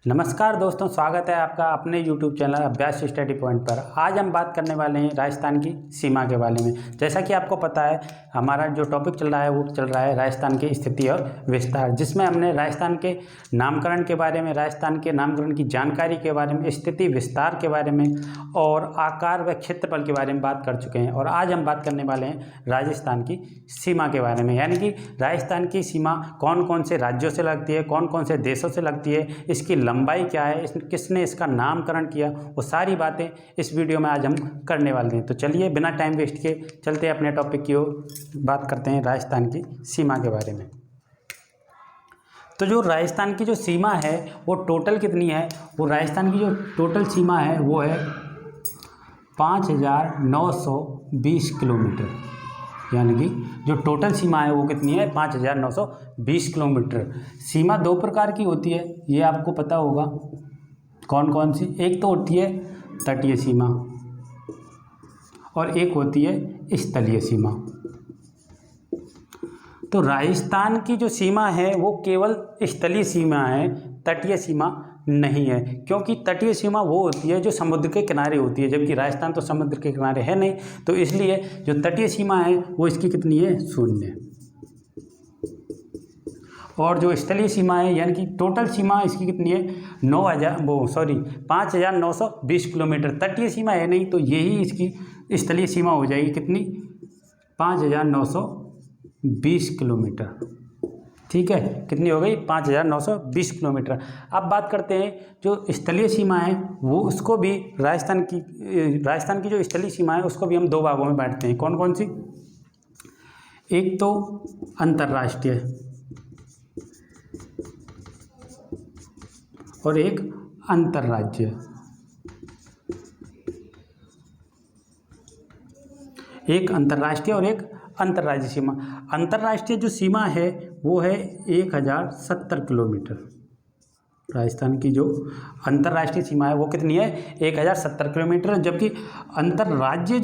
नमस्कार दोस्तों, स्वागत है आपका अपने YouTube चैनल अभ्यास स्टडी पॉइंट पर। आज हम बात करने वाले हैं राजस्थान की सीमा के बारे में। जैसा कि आपको पता है, हमारा जो टॉपिक चल रहा है वो चल रहा है राजस्थान की स्थिति और विस्तार, जिसमें हमने राजस्थान के नामकरण के बारे में, राजस्थान के नामकरण की जानकारी के बारे में, स्थिति विस्तार के बारे में और आकार व क्षेत्रफल के बारे में बात कर चुके हैं। और आज हम बात करने वाले हैं राजस्थान की सीमा के बारे में, यानी कि राजस्थान की सीमा कौन कौन से राज्यों से लगती है, कौन कौन से देशों से लगती है, इसकी लंबाई क्या है, किसने इसका नामकरण किया, वो सारी बातें इस वीडियो में आज हम करने वाले हैं। तो चलिए बिना टाइम वेस्ट किए चलते हैं अपने टॉपिक की ओर, बात करते हैं राजस्थान की सीमा के बारे में। तो जो राजस्थान की जो सीमा है वो टोटल कितनी है, वो राजस्थान की जो टोटल सीमा है वो है 5,920 किलोमीटर। यानी कि जो टोटल सीमा है वो कितनी है, 5,920 किलोमीटर। सीमा दो प्रकार की होती है, ये आपको पता होगा। कौन कौन सी? एक तो होती है तटीय सीमा और एक होती है स्थलीय सीमा। तो राजस्थान की जो सीमा है वो केवल स्थलीय सीमा है, तटीय सीमा नहीं है। क्योंकि तटीय सीमा वो होती है जो समुद्र के किनारे होती है, जबकि राजस्थान तो समुद्र के किनारे है नहीं। तो इसलिए जो तटीय सीमा है वो इसकी कितनी है, 0। और जो स्थलीय सीमा है यानी कि टोटल सीमा इसकी कितनी है, 5,920 किलोमीटर। तटीय सीमा है नहीं, तो यही इसकी स्थलीय सीमा हो जाएगी कितनी, 5,920 किलोमीटर। ठीक है, कितनी हो गई, 5,920 किलोमीटर। अब बात करते हैं जो स्थलीय सीमा है वो, उसको भी राजस्थान की जो स्थलीय सीमा है उसको भी हम दो भागों में बांटते हैं। कौन कौन सी? एक तो अंतर्राष्ट्रीय और एक अंतर्राज्यीय। एक अंतर्राष्ट्रीय और एक अंतर्राज्यीय सीमा। अंतर्राष्ट्रीय जो सीमा है वो है 1,070 किलोमीटर। राजस्थान की जो अंतर्राष्ट्रीय सीमा है वो कितनी है, 1,070 किलोमीटर। जबकि अंतर्राष्ट्रीय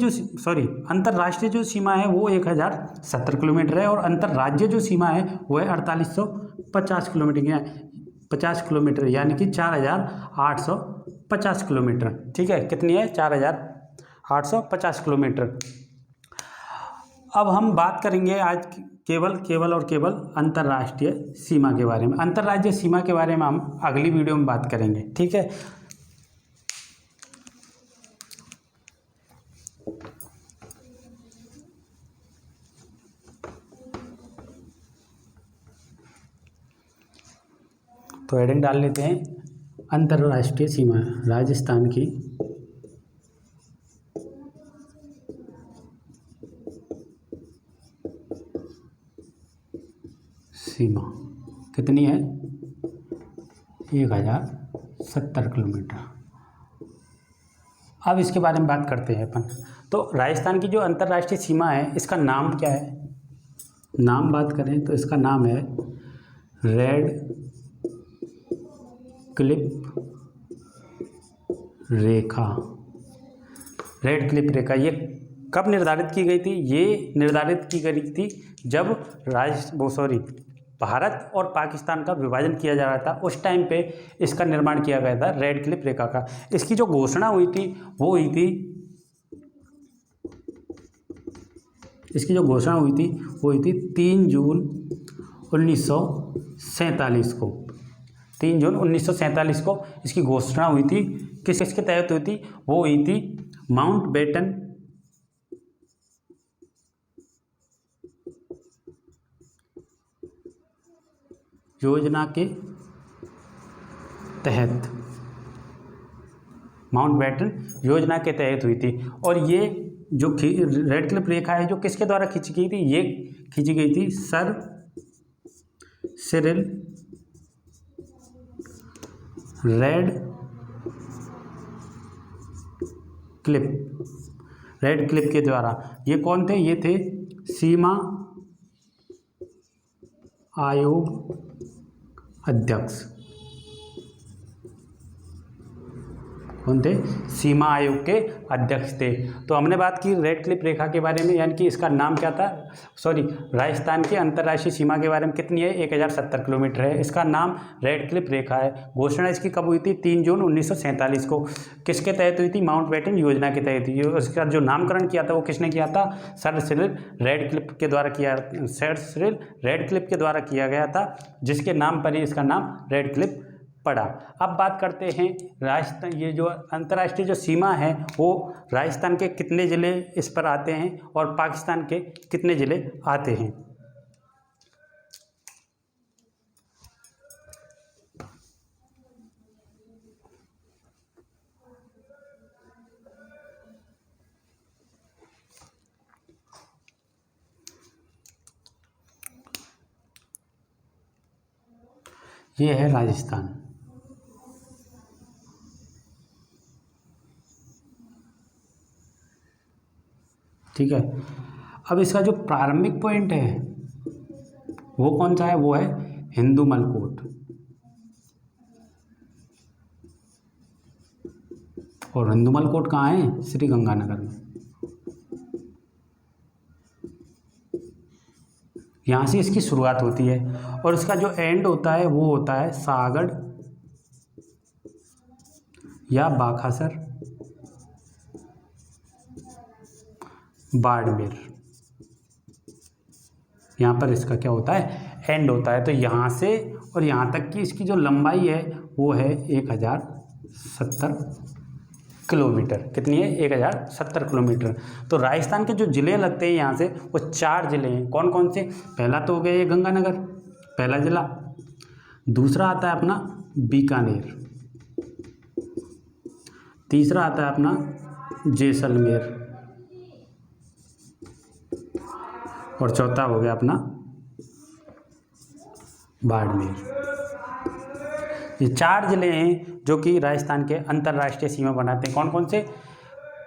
जो सीमा है वो 1,070 किलोमीटर है और अंतर्राज्यीय जो सीमा है वो है 4,850 किलोमीटर, 50 किलोमीटर, यानी कि 4,850 किलोमीटर। ठीक है, कितनी है, 4,850 किलोमीटर। अब हम बात करेंगे आज केवल अंतर्राष्ट्रीय सीमा के बारे में। अंतर्राज्यीय सीमा के बारे में हम अगली वीडियो में बात करेंगे। ठीक है, तो हेडिंग डाल लेते हैं, अंतर्राष्ट्रीय सीमा राजस्थान की सीमा कितनी है, 1,070 किलोमीटर। अब इसके बारे में बात करते हैं अपन। तो राजस्थान की जो अंतर्राष्ट्रीय सीमा है इसका नाम क्या है? नाम बात करें तो इसका नाम है रेड क्लिफ रेखा। रेड क्लिफ रेखा ये कब निर्धारित की गई थी? ये निर्धारित की गई थी जब भारत और पाकिस्तान का विभाजन किया जा रहा था। उस टाइम पे इसका निर्माण किया गया था, रेड क्लिफ रेखा का। इसकी जो घोषणा हुई थी वो हुई थी, इसकी जो घोषणा हुई थी वो हुई थी 3 जून 1947 को। 3 जून 1947 को इसकी घोषणा हुई थी। किसके तहत हुई थी? वो हुई थी माउंटबेटन योजना के तहत। माउंटबेटन योजना के तहत हुई थी। और ये जो रेड क्लिफ रेखा है जो किसके द्वारा खींची गई थी? ये खींची गई थी सर सिरिल रेड क्लिफ के द्वारा। ये कौन थे? ये थे सीमा आयोग अध्यक्ष। कौन थे? सीमा आयोग के अध्यक्ष थे। तो हमने बात की रेड क्लिफ रेखा के बारे में, यानी कि इसका नाम क्या था, सॉरी, राजस्थान की अंतर्राष्ट्रीय सीमा के बारे में कितनी है, 1070 किलोमीटर है। इसका नाम रेड क्लिफ रेखा है। घोषणा इसकी कब हुई थी? 3 जून 1947 को। किसके तहत हुई थी? माउंटबेटन योजना के तहत हुई। उसका जो नामकरण किया था वो किसने किया था? सर सिरिल रेड क्लिफ के द्वारा किया, सर सिरिल रेड क्लिफ के द्वारा किया गया था, जिसके नाम पर ही इसका नाम रेड क्लिफ पड़ा। अब बात करते हैं राजस्थान, ये जो अंतर्राष्ट्रीय जो सीमा है वो राजस्थान के कितने ज़िले इस पर आते हैं और पाकिस्तान के कितने ज़िले आते हैं। ये है राजस्थान। ठीक है। अब इसका जो प्रारंभिक पॉइंट है वो कौन सा है? वो है हिंदूमल कोट। और हिंदूमल कोट कहाँ है? श्री गंगानगर में। यहाँ से इसकी शुरुआत होती है और इसका जो एंड होता है वो होता है सागड़ या बाखासर, बाड़मेर। यहाँ पर इसका क्या होता है? एंड होता है। तो यहाँ से और यहाँ तक की इसकी जो लंबाई है वो है 1070 किलोमीटर। कितनी है? 1070 किलोमीटर। तो राजस्थान के जो ज़िले लगते हैं यहाँ से वो 4 ज़िले हैं। कौन कौन से? पहला तो हो गया ये गंगानगर, पहला ज़िला। दूसरा आता है अपना बीकानेर, तीसरा आता है अपना जैसलमेर, और चौथा हो गया अपना बाड़मेर। ये 4 ज़िले हैं जो कि राजस्थान के अंतर्राष्ट्रीय सीमा बनाते हैं। कौन कौन से?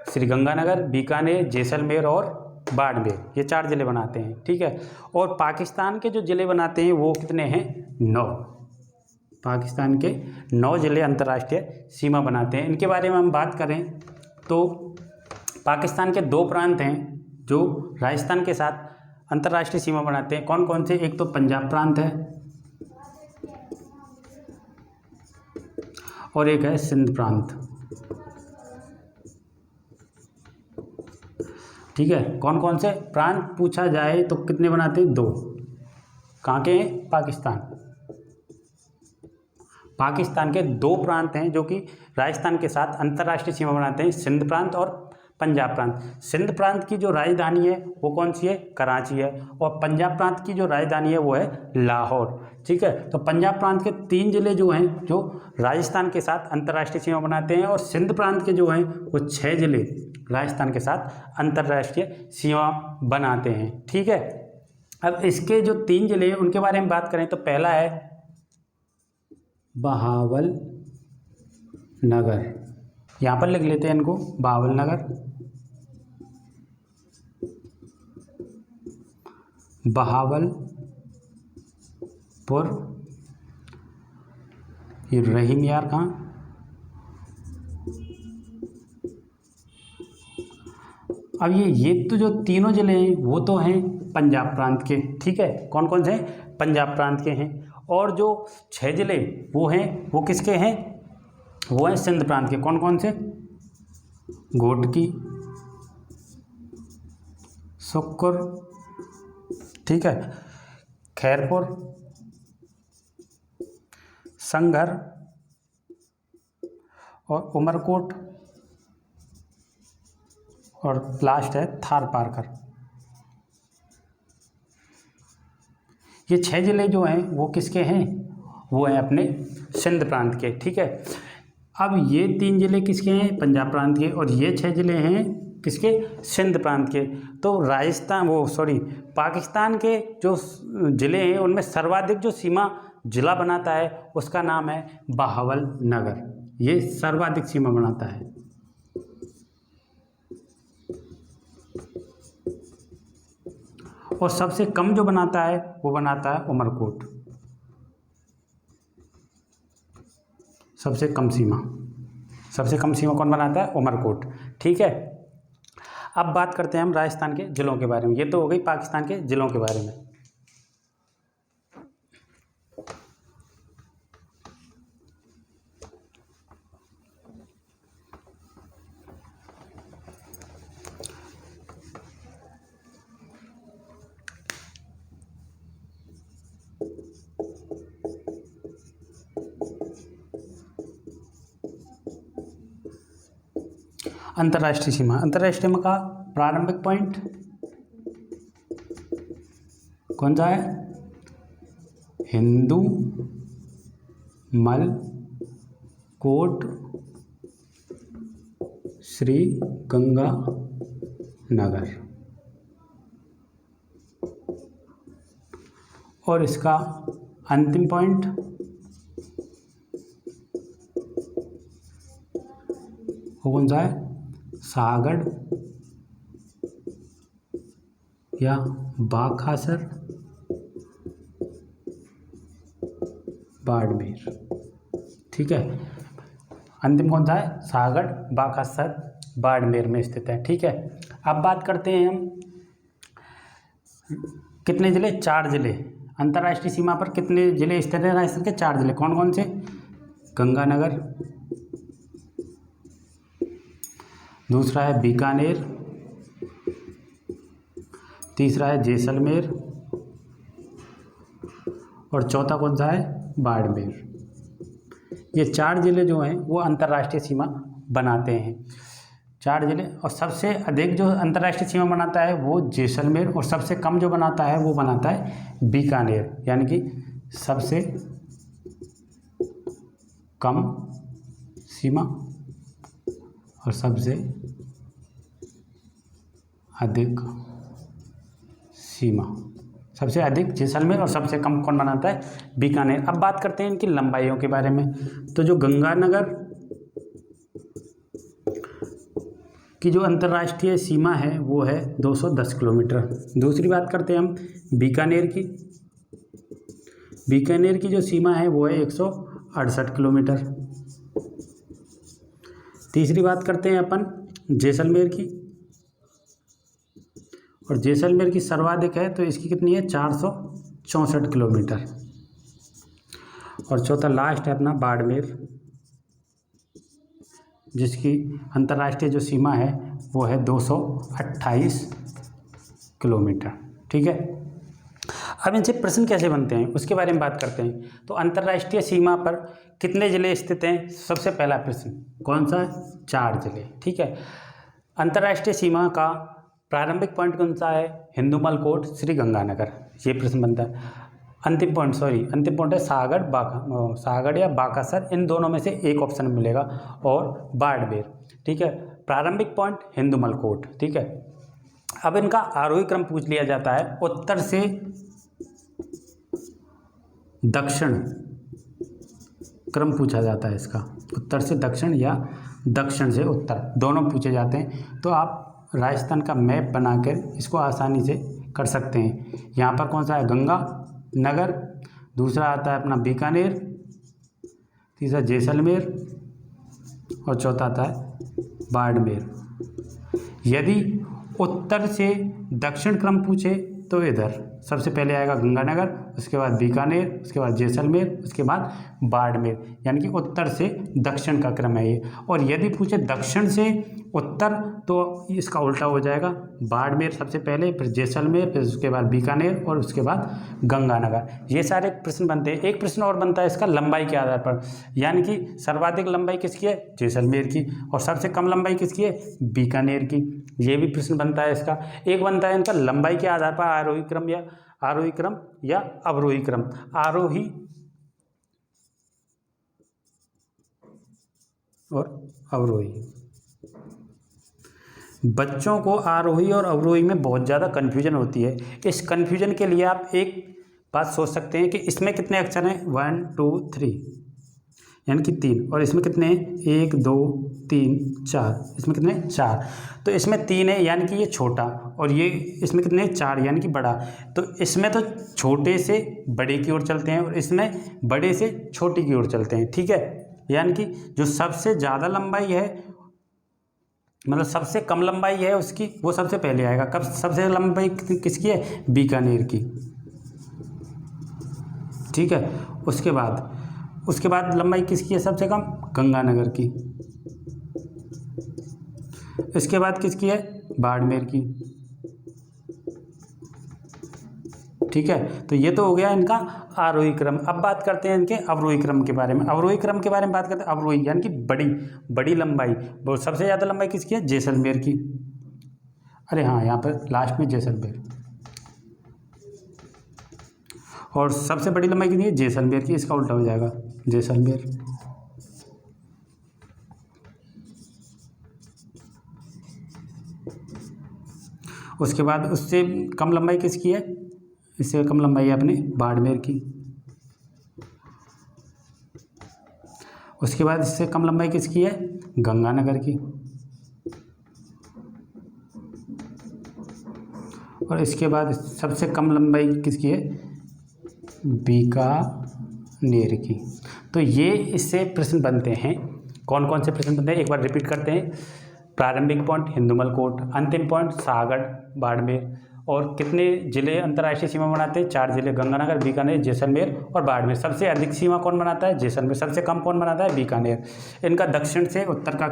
श्री गंगानगर, बीकानेर, जैसलमेर और बाड़मेर। ये 4 ज़िले बनाते हैं। ठीक है। और पाकिस्तान के जो ज़िले बनाते हैं वो कितने हैं? 9। पाकिस्तान के 9 ज़िले अंतर्राष्ट्रीय सीमा बनाते हैं। इनके बारे में हम बात करें तो पाकिस्तान के 2 प्रांत हैं जो राजस्थान के साथ अंतर्राष्ट्रीय सीमा बनाते हैं। कौन कौन से? एक तो पंजाब प्रांत है और एक है सिंध प्रांत। ठीक है। कौन कौन से प्रांत पूछा जाए तो कितने बनाते हैं? 2। कहाँ के हैं? पाकिस्तान के 2 प्रांत हैं जो कि राजस्थान के साथ अंतर्राष्ट्रीय सीमा बनाते हैं, सिंध प्रांत और पंजाब प्रांत। सिंध प्रांत की जो राजधानी है वो कौन सी है? कराची है। और पंजाब प्रांत की जो राजधानी है वो है लाहौर। ठीक है। तो पंजाब प्रांत के 3 ज़िले जो हैं जो राजस्थान के साथ अंतर्राष्ट्रीय सीमा बनाते हैं, और सिंध प्रांत के जो हैं वो 6 ज़िले राजस्थान के साथ अंतर्राष्ट्रीय सीमा बनाते हैं। ठीक है। अब इसके जो 3 ज़िले हैं उनके बारे में बात करें तो पहला है बहावल नगर। यहाँ पर लिख लेते हैं इनको, बहावल नगर, बहावलपुर, ये रहीम यार कहाँ? अब ये तो जो तीनों ज़िले हैं वो तो हैं पंजाब प्रांत के। ठीक है। कौन कौन से हैं? पंजाब प्रांत के हैं। और जो 6 ज़िले वो हैं वो किसके हैं? वो हैं सिंध प्रांत के। कौन कौन से? घोटकी, सुक्कुर, ठीक है, खैरपुर, संघर और उमरकोट, और लास्ट है थार पारकर। ये 6 ज़िले जो हैं वो किसके हैं? वो हैं अपने सिंध प्रांत के। ठीक है। अब ये 3 ज़िले किसके हैं? पंजाब प्रांत के। और ये 6 ज़िले हैं किसके? सिंध प्रांत के। तो पाकिस्तान के जो ज़िले हैं उनमें सर्वाधिक जो सीमा ज़िला बनाता है उसका नाम है बहावल नगर। ये सर्वाधिक सीमा बनाता है। और सबसे कम जो बनाता है वो बनाता है उमरकोट, सबसे कम सीमा। सबसे कम सीमा कौन बनाता है? उमरकोट। ठीक है, अब बात करते हैं हम राजस्थान के ज़िलों के बारे में। ये तो हो गई पाकिस्तान के ज़िलों के बारे में। अंतर्राष्ट्रीय सीमा, अंतर्राष्ट्रीय सीमा का प्रारंभिक पॉइंट कौन सा है? हिंदू मल कोट श्री गंगा नगर, और इसका अंतिम पॉइंट वो कौन सा है? सागड़ या बाखासर बाड़मेर। ठीक है, अंतिम कौन सा है? सागड़ बाखासर बाड़मेर में स्थित है। ठीक है, अब बात करते हैं हम कितने ज़िले? 4 ज़िले। अंतर्राष्ट्रीय सीमा पर कितने ज़िले स्थित हैं राजस्थान के? 4 ज़िले। कौन कौन से? गंगानगर, दूसरा है बीकानेर, तीसरा है जैसलमेर, और चौथा कौन सा है? बाड़मेर। ये 4 ज़िले जो हैं वो अंतर्राष्ट्रीय सीमा बनाते हैं। 4 ज़िले, और सबसे अधिक जो अंतर्राष्ट्रीय सीमा बनाता है वो जैसलमेर, और सबसे कम जो बनाता है वो बनाता है बीकानेर। यानी कि सबसे कम सीमा और सबसे अधिक सीमा। सबसे अधिक जैसलमेर और सबसे कम कौन बनाता है? बीकानेर। अब बात करते हैं इनकी लंबाइयों के बारे में। तो जो गंगानगर की जो अंतर्राष्ट्रीय सीमा है वो है 210 किलोमीटर। दूसरी बात करते हैं हम बीकानेर की। बीकानेर की जो सीमा है वो है 168 किलोमीटर। तीसरी बात करते हैं अपन जैसलमेर की, और जैसलमेर की सर्वाधिक है तो इसकी कितनी है? 464 किलोमीटर। और चौथा लास्ट है अपना बाड़मेर, जिसकी अंतर्राष्ट्रीय जो सीमा है वो है 228 किलोमीटर। ठीक है, अब इनसे प्रश्न कैसे बनते हैं उसके बारे में बात करते हैं। तो अंतर्राष्ट्रीय सीमा पर कितने ज़िले स्थित हैं? सबसे पहला प्रश्न कौन सा है? 4 ज़िले। ठीक है, अंतर्राष्ट्रीय सीमा का प्रारंभिक पॉइंट कौन सा है? हिंदूमल कोट श्री गंगानगर, ये प्रश्न बनता है। अंतिम पॉइंट है सागड़ या बाकासर, इन दोनों में से एक ऑप्शन मिलेगा, और बाड़मेर। ठीक है, प्रारंभिक पॉइंट हिंदूमल कोट। ठीक है, अब इनका आरोही क्रम पूछ लिया जाता है। उत्तर से दक्षिण क्रम पूछा जाता है इसका, उत्तर से दक्षिण या दक्षिण से उत्तर, दोनों पूछे जाते हैं। तो आप राजस्थान का मैप बनाकर इसको आसानी से कर सकते हैं। यहाँ पर कौन सा है? गंगा नगर, दूसरा आता है अपना बीकानेर, तीसरा जैसलमेर, और चौथा आता है बाड़मेर। यदि उत्तर से दक्षिण क्रम पूछे तो इधर सबसे पहले आएगा गंगानगर, उसके बाद बीकानेर, उसके बाद जैसलमेर, उसके बाद बाड़मेर, यानी कि उत्तर से दक्षिण का क्रम है ये। और यदि पूछे दक्षिण से उत्तर तो इसका उल्टा हो जाएगा, बाड़मेर सबसे पहले, फिर जैसलमेर, फिर उसके बाद बीकानेर, और उसके बाद गंगानगर। ये सारे प्रश्न बनते हैं। एक प्रश्न और बनता है इसका लंबाई के आधार पर, यानी कि सर्वाधिक लंबाई किसकी है? जैसलमेर की, और सबसे कम लंबाई किसकी है? बीकानेर की। ये भी प्रश्न बनता है इसका। एक बनता है इनका लंबाई के आधार पर आरोही क्रम या अवरोही क्रम। आरोही और अवरोही। बच्चों को आरोही और अवरोही में बहुत ज़्यादा कन्फ्यूजन होती है। इस कन्फ्यूजन के लिए आप एक बात सोच सकते हैं कि इसमें कितने अक्षर हैं? 1 2 3, यानी कि 3, और इसमें कितने हैं? 1 2 3 4, इसमें कितने? 4। तो इसमें 3 है यानी कि ये छोटा, और ये इसमें कितने? 4 यानी कि बड़ा। तो इसमें तो छोटे से बड़े की ओर चलते हैं, और इसमें बड़े से छोटे की ओर चलते हैं। ठीक है, यानी कि जो सबसे ज़्यादा लंबाई है, मतलब सबसे कम लंबाई है उसकी, वो सबसे पहले आएगा। कब सबसे लंबाई किसकी है? बीकानेर की, ठीक है। उसके बाद लंबाई किसकी है सबसे कम? गंगानगर की। इसके बाद किसकी है? बाड़मेर की, ठीक है। तो ये तो हो गया इनका आरोही क्रम। अब बात करते हैं इनके अवरोही क्रम के बारे में। अवरोही क्रम के बारे में बात करते हैं। अवरोही यानी कि बड़ी लंबाई, वो सबसे ज़्यादा लंबाई किसकी है? जैसलमेर की। अरे हाँ, यहाँ पर लास्ट में जैसलमेर। और सबसे बड़ी लंबाई कितनी है? जैसलमेर की। इसका उल्टा हो जाएगा, जैसलमेर। उसके बाद उससे कम लंबाई किसकी है? इससे कम लंबाई है अपने बाड़मेर की। उसके बाद इससे कम लंबाई किसकी है? गंगानगर की। और इसके बाद सबसे कम लंबाई किसकी है? बीकानेर की। तो ये इससे प्रश्न बनते हैं। कौन कौन से प्रश्न बनते हैं एक बार रिपीट करते हैं। प्रारंभिक पॉइंट हिंदुमल कोट, अंतिम पॉइंट शाहगढ़ बाड़मेर। और कितने जिले अंतर्राष्ट्रीय सीमा बनाते हैं? 4 जिले, गंगानगर, बीकानेर, जैसलमेर और बाड़मेर। सबसे अधिक सीमा कौन बनाता है? जैसलमेर। सबसे कम कौन बनाता है? बीकानेर। इनका दक्षिण से उत्तर का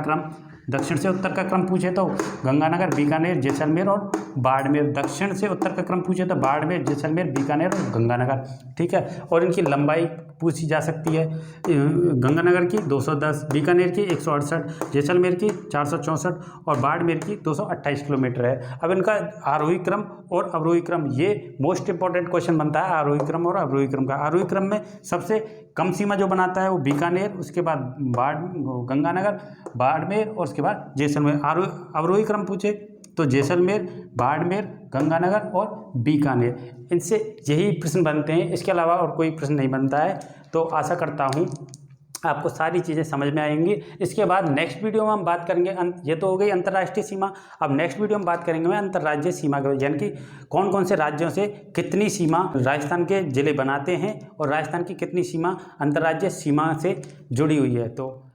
क्रम पूछे तो गंगानगर, बीकानेर, जैसलमेर और बाड़मेर। दक्षिण से उत्तर का क्रम पूछे तो बाड़मेर, जैसलमेर, बीकानेर और गंगानगर, ठीक है। और इनकी लंबाई पूछी जा सकती है। गंगानगर की 210, बीकानेर की 168, जैसलमेर की 464 और बाड़मेर की 228 किलोमीटर है। अब इनका आरोही क्रम और अवरोही क्रम, ये मोस्ट इंपॉर्टेंट क्वेश्चन बनता है आरोही क्रम और अवरोही क्रम का। आरोही क्रम में सबसे कम सीमा जो बनाता है वो बीकानेर, उसके बाद गंगानगर, बाड़मेर और उसके बाद जैसलमेर। अवरोही क्रम पूछे तो जैसलमेर, बाड़मेर, गंगानगर और बीकानेर। इनसे यही प्रश्न बनते हैं, इसके अलावा और कोई प्रश्न नहीं बनता है। तो आशा करता हूँ आपको सारी चीज़ें समझ में आएंगी। इसके बाद नेक्स्ट वीडियो में हम बात करेंगे, ये तो हो गई अंतर्राष्ट्रीय सीमा। अब नेक्स्ट वीडियो में बात करेंगे अंतर्राज्यीय सीमा के, यानी कि कौन कौन से राज्यों से कितनी सीमा राजस्थान के जिले बनाते हैं और राजस्थान की कितनी सीमा अंतर्राज्यीय सीमा से जुड़ी हुई है। तो